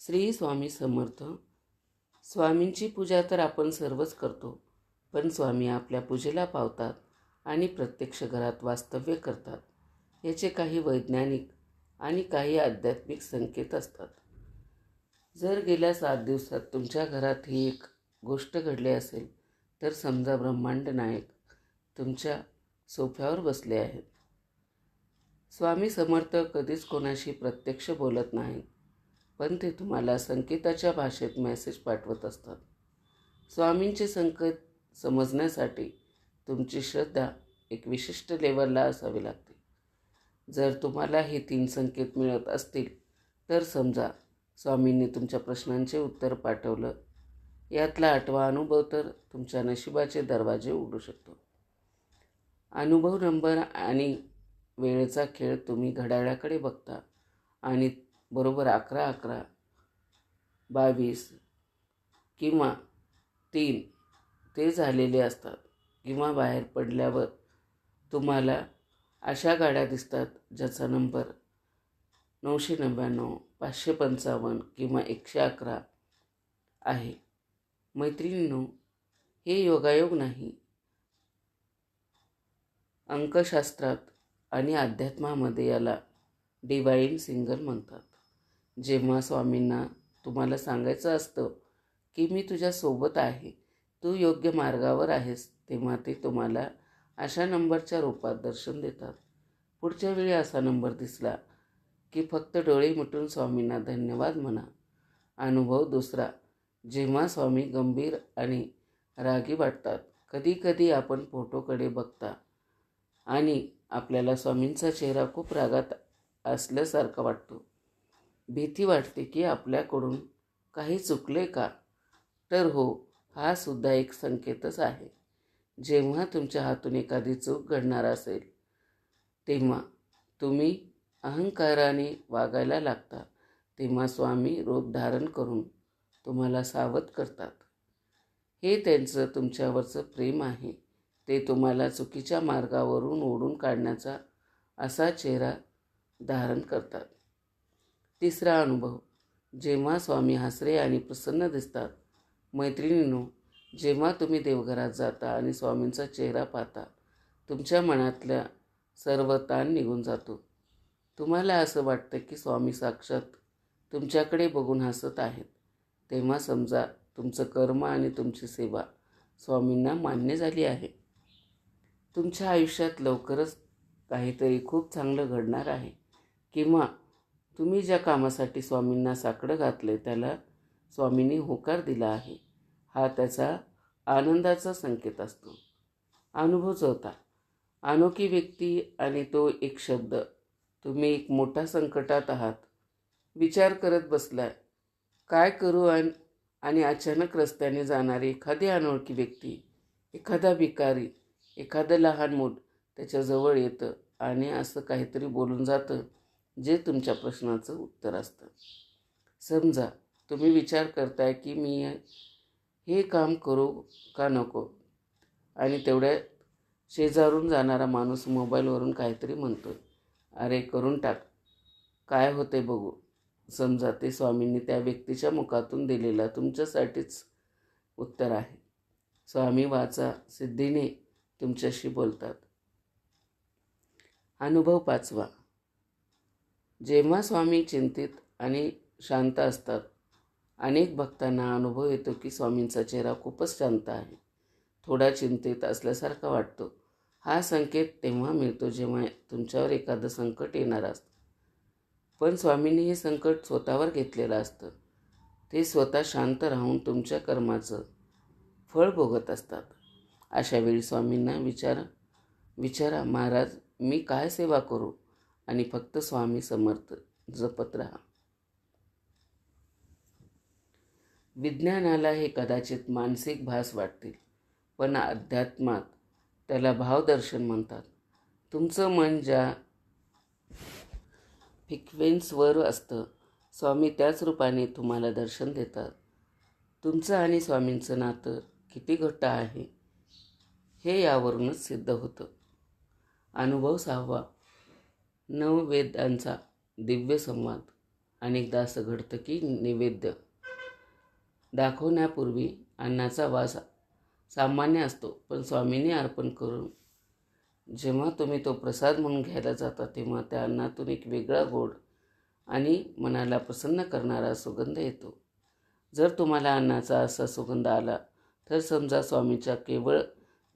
श्री स्वामी समर्थ. स्वामींची पूजा तर आपण सर्वच करतो, पण स्वामी आपल्या पूजेला पावतात आणि प्रत्यक्ष घरात वास्तव्य करतात. याचे काही वैज्ञानिक आणि काही आध्यात्मिक संकेत असतात. जर गेल्या 7 दिवसात तुमच्या घरात ही एक गोष्ट घडली असेल, तर समजा ब्रह्मांड नायक तुमच्या सोफ्यावर बसले आहेत. स्वामी समर्थ कधीच कोणाशी प्रत्यक्ष बोलत नाहीत, पण ते तुम्हाला संकेताच्या भाषेत मेसेज पाठवत असतात. स्वामींचे संकेत समजण्यासाठी तुमची श्रद्धा एक विशिष्ट लेवलला असावी लागते. जर तुम्हाला हे 3 संकेत मिळत असतील, तर समजा स्वामींनी तुमच्या प्रश्नांचे उत्तर पाठवलं. यातला 8वा अनुभव तर तुमच्या नशिबाचे दरवाजे उघडू शकतो. अनुभव नंबर आणि वेळेचा खेळ. तुम्ही घड्याळाकडे बघता आणि बरोबर 11:11, 22 किंवा 3 ते झालेले असतात. किंवा बाहेर पडल्यावर तुम्हाला अशा गाड्या दिसतात ज्याचा नंबर 999, 555 किंवा 111 आहे. मैत्रिणींनो, हे योगायोग नाही. अंकशास्त्रात आणि अध्यात्मामध्ये याला डिवाईन सिग्नल म्हणतात. जेव्हा स्वामींना तुम्हाला सांगायचं असतं की मी तुझ्यासोबत आहे, तू योग्य मार्गावर आहेस, तेव्हा ते तुम्हाला अशा नंबरच्या रूपात दर्शन देतात. पुढच्या वेळी असा नंबर दिसला की फक्त डोळे मिटून स्वामींना धन्यवाद म्हणा. अनुभव दुसरा. जेव्हा स्वामी गंभीर आणि रागी वाटतात. कधीकधी आपण फोटोकडे बघता आणि आपल्याला स्वामींचा चेहरा खूप रागात असल्यासारखा वाटतो. भीती वाटते की आपल्याकडून काही चुकले का? तर हो, हा सुद्धा एक संकेतच आहे. जेव्हा तुमच्या हातून एखादी चूक घडणार असेल, तेव्हा तुम्ही अहंकाराने वागायला लागता, तेव्हा स्वामी रूप धारण करून तुम्हाला सावध करतात. हे त्यांचं तुमच्यावरचं प्रेम आहे. ते तुम्हाला चुकीच्या मार्गावरून ओढून काढण्याचा असा चेहरा धारण करतात. तिसरा अनुभव. जेव्हा स्वामी हसरे आणि प्रसन्न दिसतात. मैत्रिणींनो, जेव्हा तुम्ही देवघरात जाता आणि स्वामींचा चेहरा पाहता, तुमच्या मनातल्या सर्व ताण निघून जातो. तुम्हाला असं वाटतं की स्वामी साक्षात तुमच्याकडे बघून हसत आहेत. तेव्हा समजा तुमचं कर्म आणि तुमची सेवा स्वामींना मान्य झाली आहे. तुमच्या आयुष्यात लवकरच काहीतरी खूप चांगलं घडणार आहे. किंवा तुम्ही ज्या कामासाठी स्वामींना साकडं घातले त्याला स्वामींनी होकार दिला आहे. हा त्याचा आनंदाचा संकेत असतो. अनुभव चौथा. अनोखी व्यक्ती आणि तो एक शब्द. तुम्ही एक मोठ्या संकटात आहात. विचार करत बसलाय काय करू, आणि अचानक रस्त्याने जाणारी एखादी अनोळखी व्यक्ती, एखादा भिकारी, एखादं लहान मूल त्याच्याजवळ येतं आणि असं काहीतरी बोलून जातं जे तुमच्या प्रश्नाचं उत्तर असतं. समजा तुम्ही विचार करताय की मी हे काम करू का नको, आणि तेवढ्या शेजारून जाणारा माणूस मोबाईलवरून काहीतरी म्हणतोय, अरे करून टाक, काय होते बघू. समजा ते स्वामींनी त्या व्यक्तीच्या मुखातून दिलेलं तुमच्यासाठीच उत्तर आहे. स्वामी वाचा सिद्धीने तुमच्याशी बोलतात. अनुभव पाचवा. जेव्हा स्वामी चिंतित आणि शांत असतात. अनेक भक्तांना अनुभव येतो की स्वामींचा चेहरा खूपच शांत आहे, थोडा चिंतित असल्यासारखा वाटतो. हा संकेत तेव्हा मिळतो जेव्हा तुमच्यावर एखादं संकट येणार असतं, पण स्वामींनी हे संकट स्वतःवर घेतलेलं असतं. ते स्वतः शांत राहून तुमच्या कर्माचं फळ भोगत असतात. अशा वेळी स्वामींना विचारा महाराज मी काय सेवा करू, आणि फक्त स्वामी समर्थ जपत राहा. विज्ञानाला हे कदाचित मानसिक भास वाटतील, पण अध्यात्मात त्याला भावदर्शन म्हणतात. तुमचं मन ज्या फ्रिक्वेन्सीवर असतं, स्वामी त्याच रूपाने तुम्हाला दर्शन देतात. तुमचं आणि स्वामींचं नातं किती घट्ट आहे हे यावरूनच सिद्ध होतं. अनुभव 6वा. नववेदांचा दिव्य संवाद. अनेकदा असं घडतं की नैवेद्य दाखवण्यापूर्वी अन्नाचा वास सामान्य असतो, पण स्वामींनी अर्पण करून जेव्हा तुम्ही तो प्रसाद म्हणून घ्यायला जाता तेव्हा त्या अन्नातून एक वेगळा गोड आणि मनाला प्रसन्न करणारा सुगंध येतो. जर तुम्हाला अन्नाचा असा सुगंध आला तर समजा स्वामीच्या केवळ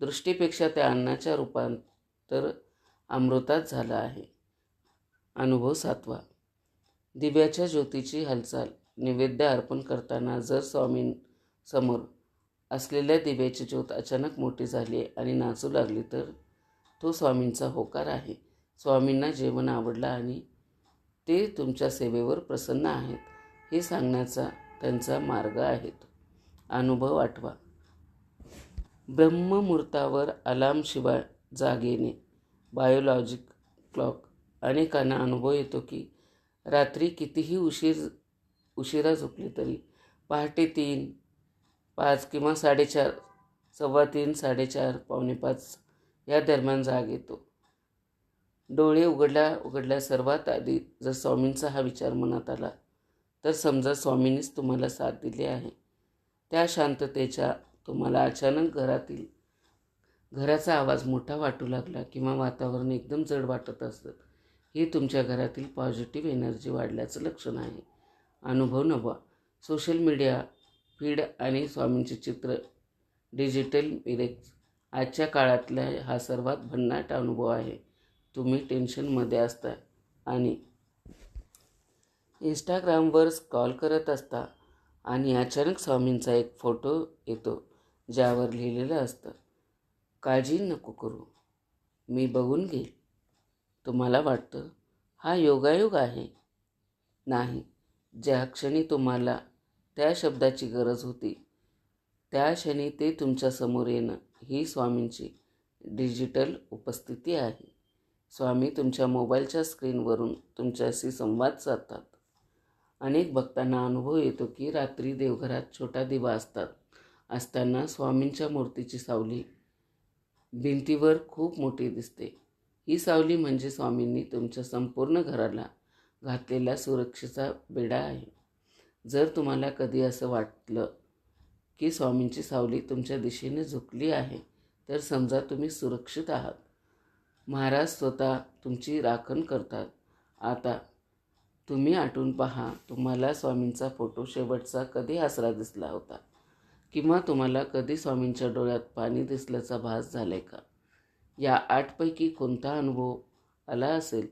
दृष्टीपेक्षा त्या अन्नाच्या रूपांतर अमृतात झालं आहे. अनुभव 7वा. दिव्याच्या ज्योतीची हालचाल. नैवेद्य अर्पण करताना जर स्वामींसमोर असलेल्या दिव्याची ज्योत अचानक मोठी झाली आणि नाचू लागली तर तो स्वामींचा होकार आहे. स्वामींना जेवण आवडलं आणि ते तुमच्या सेवेवर प्रसन्न आहेत हे सांगण्याचा त्यांचा मार्ग आहे. अनुभव 8वा. ब्रह्ममुहूर्तावर अलार्मशिवाय जाग येणे. Biologic clock. अनेकांना अनुभव येतो की रात्री कितीही उशिरा झोपले तरी पहाटे 3, 5 किंवा 4:30, 3:15, 4:30, 4:45 या दरम्यान जाग येतो. डोळे उघडल्या सर्वात आधी जर स्वामींचा हा विचार मनात आला तर समजा स्वामींनीच तुम्हाला साथ दिली आहे. त्या शांततेच्या तुम्हाला अचानक घराचा आवाज मोठा वाटू लागला किंवा वातावरण एकदम जड वाटत असतं, हे तुमच्या घरातील पॉझिटिव्ह एनर्जी वाढल्याचं लक्षण आहे. अनुभव 9वा. सोशल मीडिया फीड आणि स्वामींचे चित्र, डिजिटल मिरेक्स. आजच्या काळातला हा सर्वात भन्नाट अनुभव आहे. तुम्ही टेन्शनमध्ये असता आणि इंस्टाग्रामवर स्क्रॉल करत असता आणि अचानक स्वामींचा एक फोटो येतो ज्यावर लिहिलेलं असतं, काळजी नको करू, मी बघून घेईल. तुम्हाला वाटतं हा योगायोग आहे. नाही, ज्या क्षणी तुम्हाला त्या शब्दाची गरज होती त्या क्षणी ते तुमच्यासमोर येणं ही स्वामींची डिजिटल उपस्थिती आहे. स्वामी तुमच्या मोबाईलच्या स्क्रीनवरून तुमच्याशी संवाद साधतात. अनेक भक्तांना अनुभव येतो की रात्री देवघरात छोटा दिवा असताना स्वामींच्या मूर्तीची सावली भिंतीवर खूप मोठी दिसते. ही सावली म्हणजे स्वामींनी तुमच्या संपूर्ण घराला घातलेला सुरक्षेचा बेडा आहे. जर तुम्हाला कधी असं वाटलं की स्वामींची सावली तुमच्या दिशेने झुकली आहे तर समजा तुम्ही सुरक्षित आहात. महाराज स्वतः तुमची राखण करतात. आता तुम्ही आठवून पहा, तुम्हाला स्वामींचा फोटो शेवटचा कधी हसरा दिसला होता किंवा तुम्हाला कधी स्वामींच्या डोळ्यात पाणी दिसल्याचा भास झालाय का? या 8 पैकी कोणता अनुभव आला असेल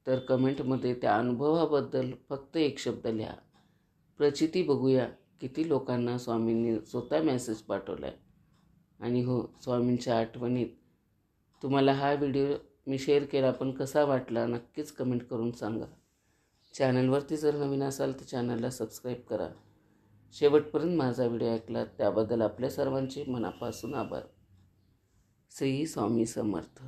तर कमेंटमध्ये त्या अनुभवाबद्दल फक्त एक शब्द लिहा. प्रचिती बघूया किती लोकांना स्वामींनी स्वतः मेसेज पाठवलाय. आणि हो, स्वामींच्या आठवणीत तुम्हाला हा व्हिडिओ मी शेअर केला पण कसा वाटला नक्कीच कमेंट करून सांगा. चॅनलवरती जर नवीन असाल तर चॅनलला सबस्क्राईब करा. शेवटपर्यंत माझा व्हिडिओ ऐकला त्याबद्दल आपल्या सर्वांचे मनापासून आभार. श्री स्वामी समर्थ.